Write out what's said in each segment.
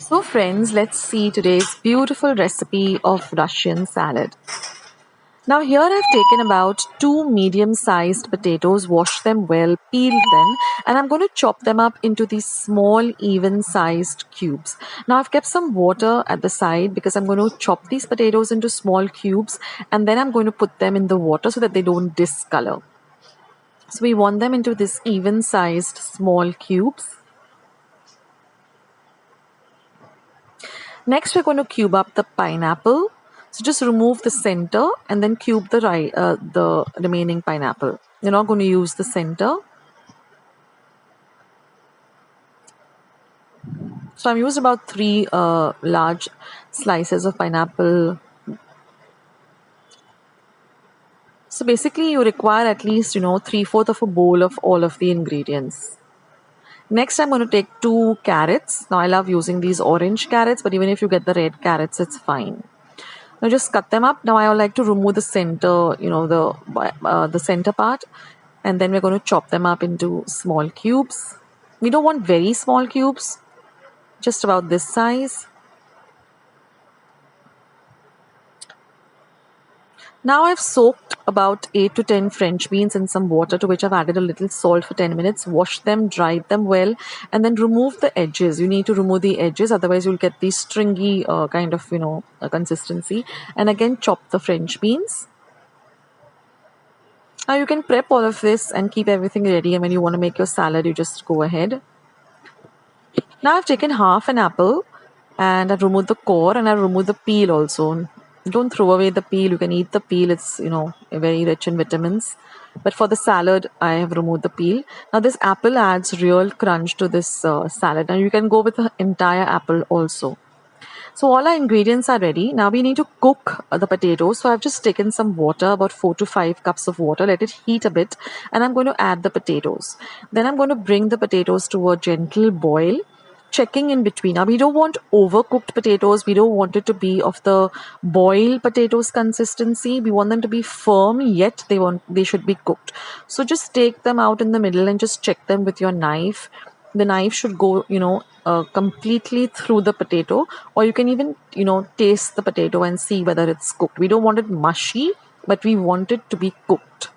So friends, let's see today's beautiful recipe of Russian salad. Now here I've taken about 2 medium-sized potatoes, washed them well, peeled them, and I'm going to chop them up into these small even-sized cubes. Now I've kept some water at the side because I'm going to chop these potatoes into small cubes and then I'm going to put them in the water so that they don't discolor. So we want them into this even-sized small cubes. Next, we're going to cube up the pineapple. So just remove the center and then cube the remaining pineapple. You're not going to use the center. So I've used about 3 large slices of pineapple. So basically, you require at least 3/4 of a bowl of all of the ingredients. Next, I'm going to take 2 carrots. Now, I love using these orange carrots, but even if you get the red carrots, it's fine. Now, just cut them up. Now, I would like to remove the center, the center part, and then we're going to chop them up into small cubes. We don't want very small cubes, just about this size. Now I've soaked about 8 to 10 French beans in some water to which I've added a little salt for 10 minutes, washed them, dried them well, and then remove the edges. You need to remove the edges, otherwise you'll get the stringy kind of, consistency. And again, chop the French beans. Now you can prep all of this and keep everything ready, and when you want to make your salad, you just go ahead. Now I've taken half an apple and I've removed the core and I've removed the peel also. Don't throw away the peel. You can eat the peel. It's, very rich in vitamins. But for the salad, I have removed the peel. Now this apple adds real crunch to this salad. Now you can go with the entire apple also. So all our ingredients are ready. Now we need to cook the potatoes. So I've just taken some water, about 4 to 5 cups of water. Let it heat a bit. And I'm going to add the potatoes. Then I'm going to bring the potatoes to a gentle boil, checking in between. Now we don't want overcooked potatoes. We don't want it to be of the boiled potatoes consistency. We want them to be firm, yet they should be cooked. So just take them out in the middle and just check them with your knife. The knife should go, completely through the potato, or you can even, taste the potato and see whether it's cooked. We don't want it mushy, but we want it to be cooked.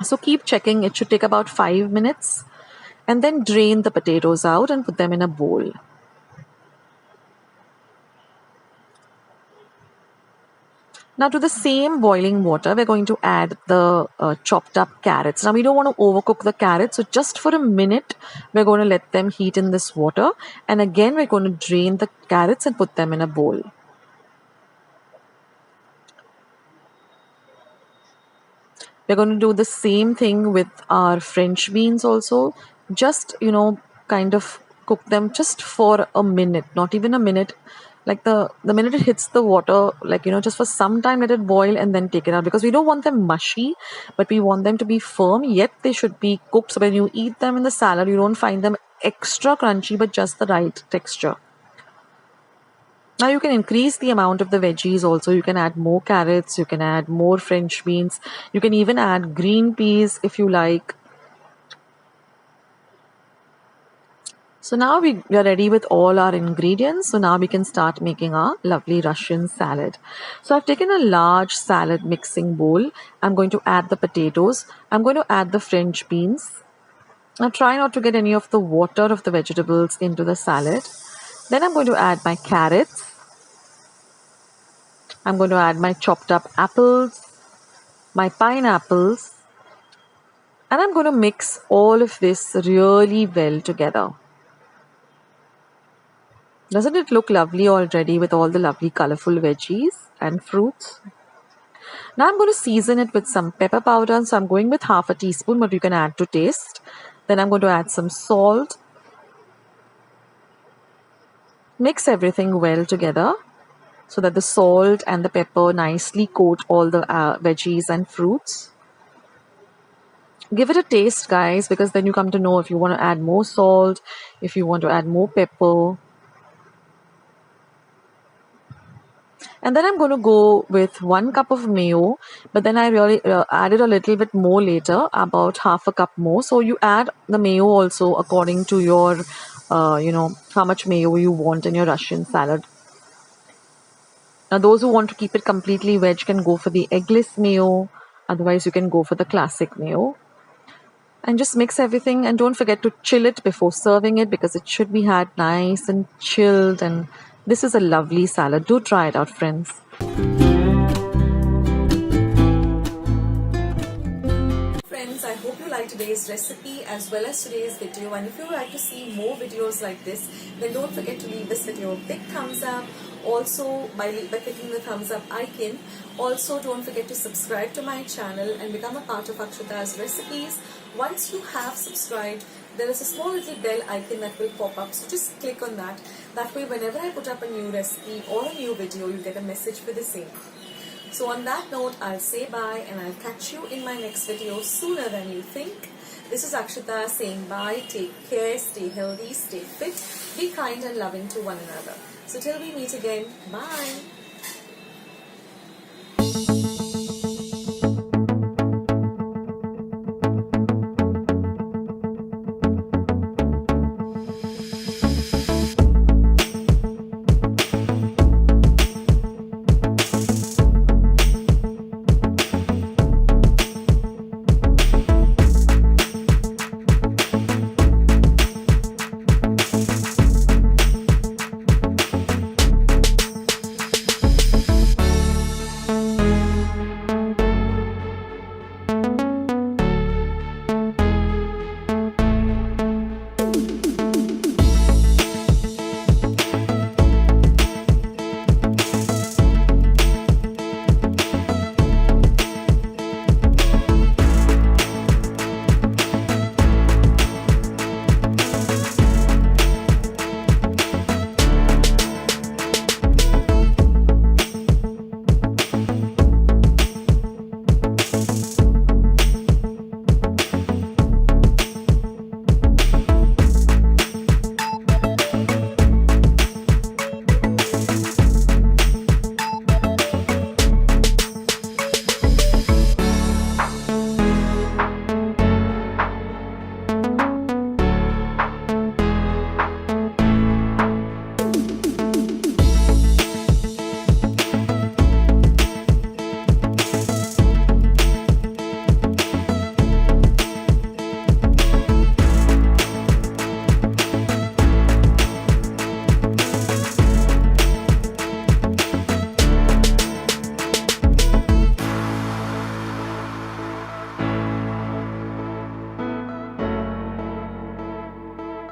So keep checking. It should take about 5 minutes. And then drain the potatoes out and put them in a bowl. Now to the same boiling water, we're going to add the chopped up carrots. Now we don't want to overcook the carrots, so just for a minute, we're going to let them heat in this water. And again, we're going to drain the carrots and put them in a bowl. We're going to do the same thing with our French beans also. Just, kind of cook them just for a minute, not even a minute. Like the minute it hits the water, just for some time, let it boil and then take it out, because we don't want them mushy, but we want them to be firm, yet they should be cooked. So when you eat them in the salad, you don't find them extra crunchy, but just the right texture. Now you can increase the amount of the veggies also. You can add more carrots, you can add more French beans, you can even add green peas if you like. So now we are ready with all our ingredients. So now we can start making our lovely Russian salad. So I've taken a large salad mixing bowl. I'm going to add the potatoes. I'm going to add the French beans. Now try not to get any of the water of the vegetables into the salad. Then I'm going to add my carrots. I'm going to add my chopped up apples, my pineapples, and I'm going to mix all of this really well together. Doesn't it look lovely already with all the lovely colorful veggies and fruits? Now I'm going to season it with some pepper powder. So I'm going with half a teaspoon, but you can add to taste. Then I'm going to add some salt. Mix everything well together so that the salt and the pepper nicely coat all the veggies and fruits. Give it a taste, guys, because then you come to know if you want to add more salt, if you want to add more pepper. And then I'm going to go with 1 cup of mayo, but then I really added a little bit more later, about half a cup more. So you add the mayo also according to your how much mayo you want in your Russian salad. Now, those who want to keep it completely veg can go for the eggless mayo. Otherwise, you can go for the classic mayo. And just mix everything, and don't forget to chill it before serving it, because it should be had nice and chilled. And this is a lovely salad. Do try it out, friends. Friends, I hope you liked today's recipe as well as today's video, and if you would like to see more videos like this, then don't forget to leave this video a big thumbs up. Also, by clicking the thumbs up icon. Also, don't forget to subscribe to my channel and become a part of Akshata's recipes. Once you have subscribed, there is a small little bell icon that will pop up, so just click on that. That way, whenever I put up a new recipe or a new video, you get a message for the same. So on that note, I'll say bye, and I'll catch you in my next video sooner than you think. This is Akshata saying bye. Take care, stay healthy, stay fit, be kind and loving to one another. So till we meet again, bye.